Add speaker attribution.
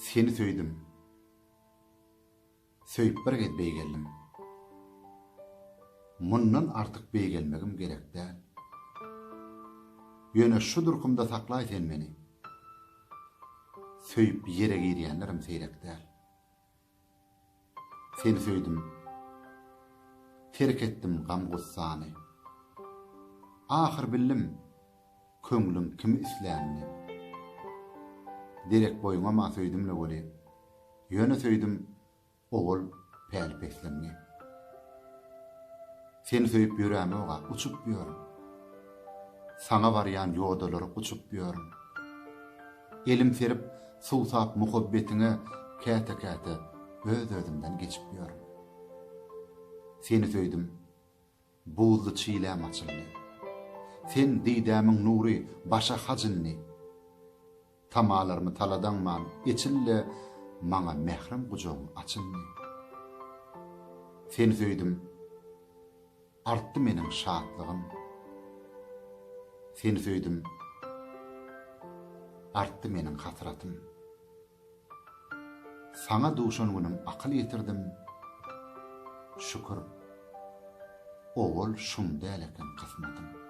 Speaker 1: Seni söýdüm. Söýüp bir gez beýgeldim. Mundan artyk beýgelmegim gerek däl. Ýöne şu durkumda saklaý sen meni. Söýüp ýere girýänlerim seýrek däl. Seni söýdüm. Terk etdim gam gussany. Ahir bildim, köňlüm kimi isländi. Derek boýuma ma söýdümle boli. Ýöne söýdüm, ogul päl peslemni. Seni söýüp ýüräme oga uçup ýörum. Sana barýan ýodalary uçup ýörum. Elim serip suwsap muhabbetine käte-käte öz-özümden geçip ýörum. Seni söýdüm, buzly çiýläm açyldy. Sen diýdämiň nury başa hajynny. Tamalarymı taladanman içille maňa mehrim gujoň açyldy. Seni söýdüm, artdy meniň şatlygym. Seni söýdüm, artdy meniň hasratym. Sana duşan günüm akyl ýetirdim. Şükür, owul şunda eleken kısmatym.